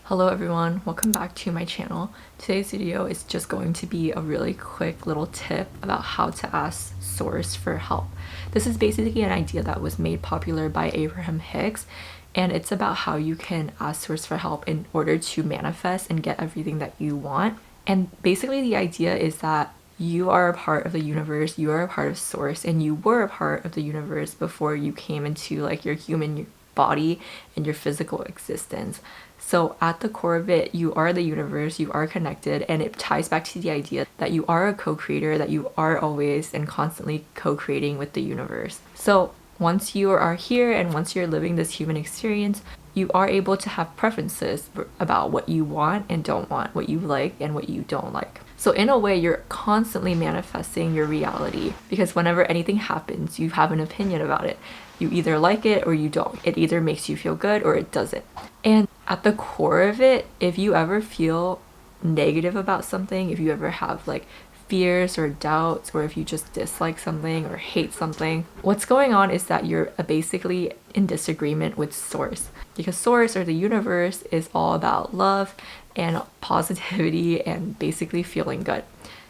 Hello everyone, welcome back to my channel. Today's video is just going to be a really quick little tip about how to ask source for help. This is basically an idea that was made popular by Abraham Hicks, and it's about how you can ask source for help in order to manifest and get everything that you want. And basically the idea is that you are a part of the universe, you are a part of source, and you were a part of the universe before you came into like your human body and your physical existence. So at the core of it, you are the universe, you are connected, and it ties back to the idea that you are a co-creator, that you are always and constantly co-creating with the universe. So once you are here and once you're living this human experience, you are able to have preferences about what you want and don't want, what you like and what you don't like. So in a way, you're constantly manifesting your reality because whenever anything happens, you have an opinion about it. You either like it or you don't. It either makes you feel good or it doesn't. And at the core of it, if you ever feel negative about something, if you ever have like fears or doubts, or if you just dislike something or hate something, what's going on is that you're basically in disagreement with source, because source or the universe is all about love and positivity and basically feeling good.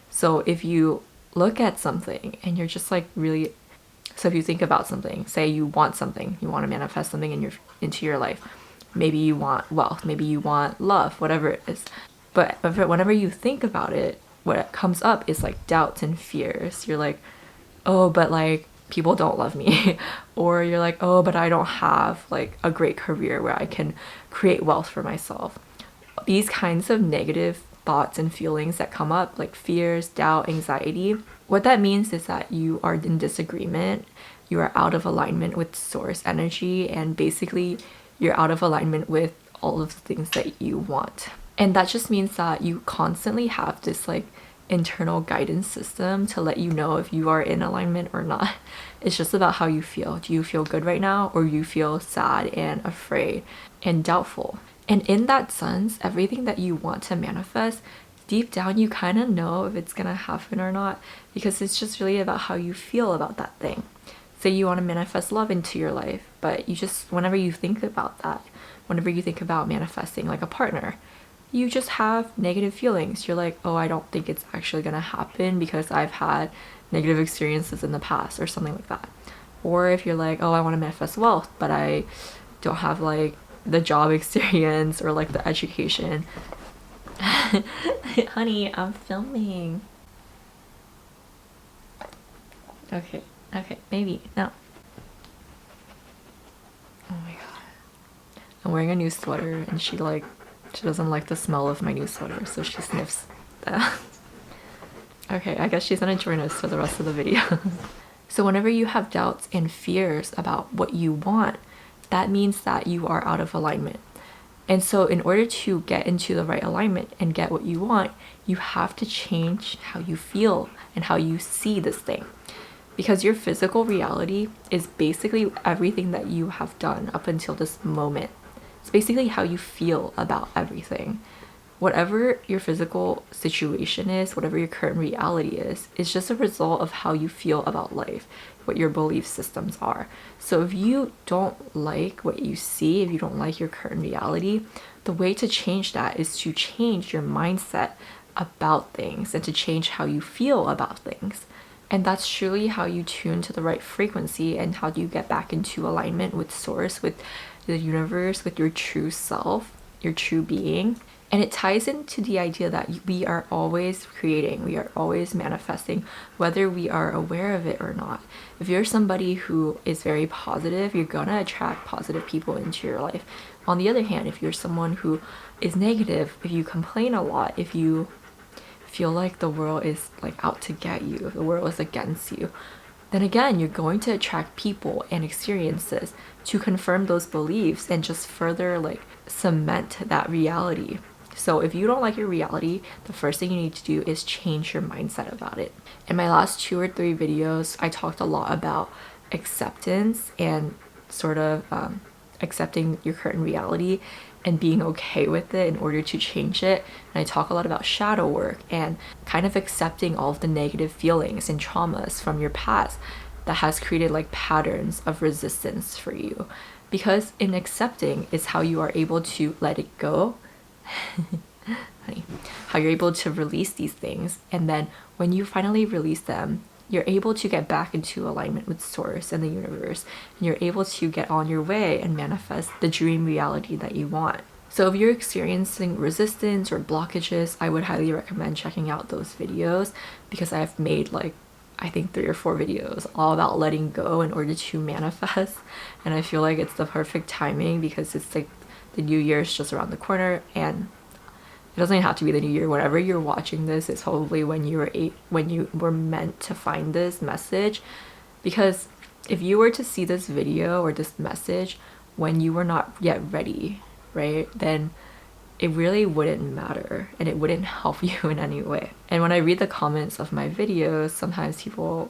So if you look at something and you're just like really, so if you think about something, say you want something, you want to manifest something into your life, maybe you want wealth, maybe you want love, whatever it is, but whenever you think about it, what comes up is like doubts and fears. You're like, oh, but like people don't love me. Or you're like, oh, but I don't have like a great career where I can create wealth for myself. These kinds of negative thoughts and feelings that come up, like fears, doubt, anxiety, what that means is that you are in disagreement, you are out of alignment with source energy, and basically you're out of alignment with all of the things that you want. And that just means that you constantly have this like internal guidance system to let you know if you are in alignment or not. It's just about how you feel. Do you feel good right now, or you feel sad and afraid and doubtful? And in that sense, everything that you want to manifest, deep down you kind of know if it's gonna happen or not, because it's just really about how you feel about that thing. Say you want to manifest love into your life, but you just, whenever you think about that, whenever you think about manifesting like a partner, you just have negative feelings. You're like, oh, I don't think it's actually gonna happen because I've had negative experiences in the past or something like that. Or if you're like, oh, I want to manifest wealth, but I don't have like the job experience or like the education. Honey, I'm filming. Okay, maybe, no. Oh my god. I'm wearing a new sweater and she doesn't like the smell of my new sweater, so she sniffs that. Okay, I guess she's gonna join us for the rest of the video. So whenever you have doubts and fears about what you want, that means that you are out of alignment. And so in order to get into the right alignment and get what you want, you have to change how you feel and how you see this thing. Because your physical reality is basically everything that you have done up until this moment. It's basically how you feel about everything. Whatever your physical situation is, whatever your current reality is, it's just a result of how you feel about life, what your belief systems are. So if you don't like what you see, if you don't like your current reality, the way to change that is to change your mindset about things and to change how you feel about things. And that's truly how you tune to the right frequency and how do you get back into alignment with source, with the universe, with your true self, your true being. And it ties into the idea that we are always creating, we are always manifesting, whether we are aware of it or not. If you're somebody who is very positive, you're gonna attract positive people into your life. On the other hand, if you're someone who is negative, if you complain a lot, if you feel like the world is like out to get you, if the world is against you, then again, you're going to attract people and experiences to confirm those beliefs and just further like cement that reality. So if you don't like your reality, the first thing you need to do is change your mindset about it. In my last 2 or 3 videos, I talked a lot about acceptance and sort of accepting your current reality and being okay with it in order to change it. And I talk a lot about shadow work and kind of accepting all of the negative feelings and traumas from your past that has created like patterns of resistance for you. Because in accepting is how you are able to let it go honey, how you're able to release these things, and then when you finally release them, you're able to get back into alignment with source and the universe, and you're able to get on your way and manifest the dream reality that you want. So if you're experiencing resistance or blockages, I would highly recommend checking out those videos, because I've made like, I think 3 or 4 videos all about letting go in order to manifest. And I feel like it's the perfect timing, because it's like the new year is just around the corner, and it doesn't have to be the new year. Whenever you're watching this, it's probably when you were meant to find this message. Because if you were to see this video or this message when you were not yet ready, right, then it really wouldn't matter and it wouldn't help you in any way. And when I read the comments of my videos, sometimes people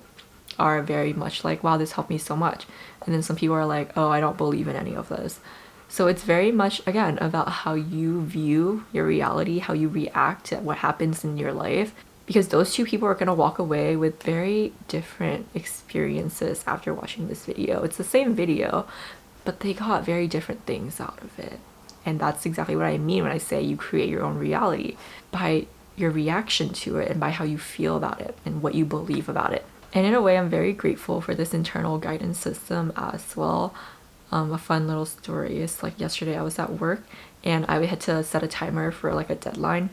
are very much like, wow, this helped me so much. And then some people are like, oh, I don't believe in any of this. So it's very much, again, about how you view your reality, how you react to what happens in your life, because those two people are going to walk away with very different experiences after watching this video. It's the same video, but they got very different things out of it. And that's exactly what I mean when I say you create your own reality by your reaction to it and by how you feel about it and what you believe about it. And in a way, I'm very grateful for this internal guidance system as well. A fun little story is like yesterday I was at work and I had to set a timer for like a deadline,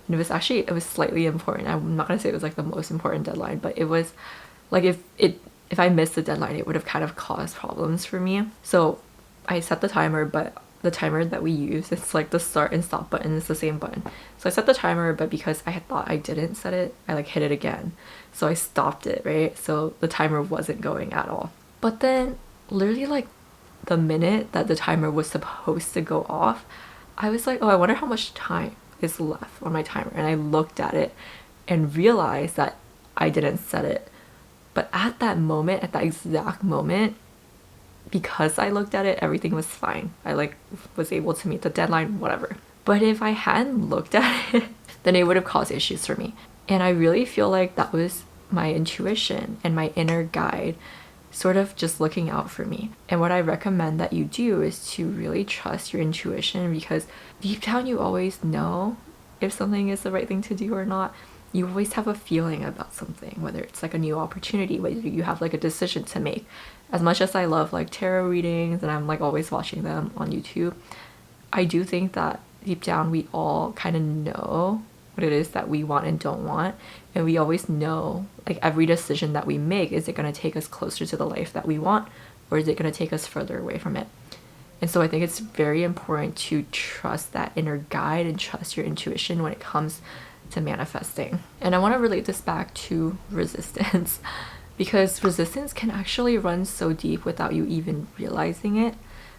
and it was slightly important. I'm not gonna say it was like the most important deadline, but it was like if I missed the deadline, it would have kind of caused problems for me. So I set the timer, but the timer that we use, it's like the start and stop button is the same button. So I set the timer, but because I had thought I didn't set it, I like hit it again. So I stopped it, right? So the timer wasn't going at all. But then literally like the minute that the timer was supposed to go off, I was like, oh, I wonder how much time is left on my timer. And I looked at it and realized that I didn't set it. But at that moment, at that exact moment, because I looked at it, everything was fine. I like was able to meet the deadline, whatever. But if I hadn't looked at it, then it would have caused issues for me. And I really feel like that was my intuition and my inner guide sort of just looking out for me. And what I recommend that you do is to really trust your intuition, because deep down you always know if something is the right thing to do or not. You always have a feeling about something, whether it's like a new opportunity, whether you have like a decision to make. As much as I love like tarot readings and I'm like always watching them on YouTube, I do think that deep down we all kind of know what it is that we want and don't want, and we always know like every decision that we make, is it going to take us closer to the life that we want, or is it going to take us further away from it? And so I think it's very important to trust that inner guide and trust your intuition when it comes to manifesting. And I want to relate this back to resistance because resistance can actually run so deep without you even realizing it.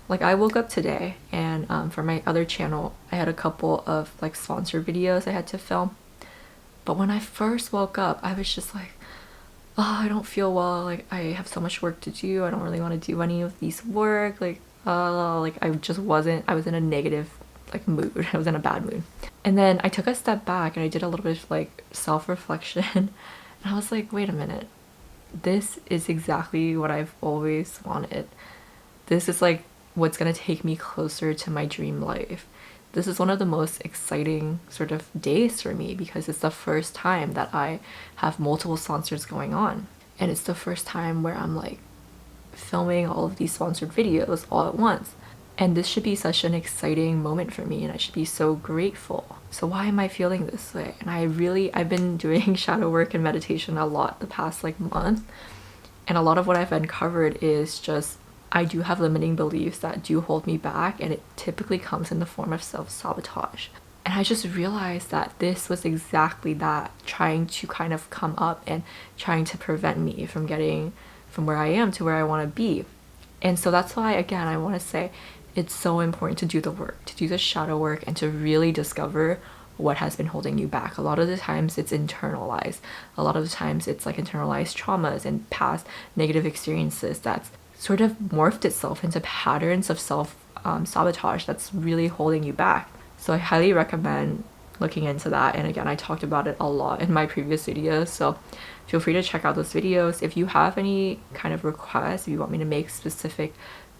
Like I woke up today and for my other channel, I had a couple of like sponsored videos I had to film. But when I first woke up, I was just like, oh, I don't feel well. Like I have so much work to do. I don't really want to do any of these work. Like I just wasn't, I was in a negative like mood. I was in a bad mood. And then I took a step back and I did a little bit of like self-reflection. And I was like, wait a minute. This is exactly what I've always wanted. This is like what's going to take me closer to my dream life. This is one of the most exciting sort of days for me because it's the first time that I have multiple sponsors going on. And it's the first time where I'm like filming all of these sponsored videos all at once. And this should be such an exciting moment for me and I should be so grateful. So why am I feeling this way? And I've been doing shadow work and meditation a lot the past like month. And a lot of what I've uncovered is just I do have limiting beliefs that do hold me back, and it typically comes in the form of self-sabotage. And I just realized that this was exactly that, trying to kind of come up and trying to prevent me from getting from where I am to where I want to be. And so that's why, again, I want to say it's so important to do the work, to do the shadow work, and to really discover what has been holding you back. A lot of the times it's internalized. A lot of the times it's like internalized traumas and past negative experiences that's sort of morphed itself into patterns of self-sabotage that's really holding you back. So I highly recommend looking into that. And again, I talked about it a lot in my previous videos, so feel free to check out those videos. If you have any kind of requests, if you want me to make specific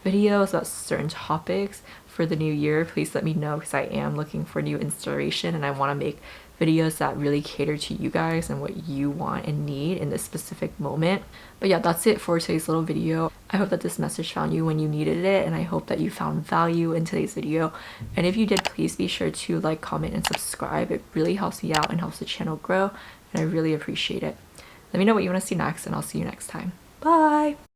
videos about certain topics, for the new year, please let me know, because I am looking for new inspiration and I want to make videos that really cater to you guys and what you want and need in this specific moment. But yeah, that's it for today's little video. I hope that this message found you when you needed it, and I hope that you found value in today's video. And if you did, please be sure to like, comment, and subscribe. It really helps me out and helps the channel grow, and I really appreciate it. Let me know what you want to see next, and I'll see you next time. Bye!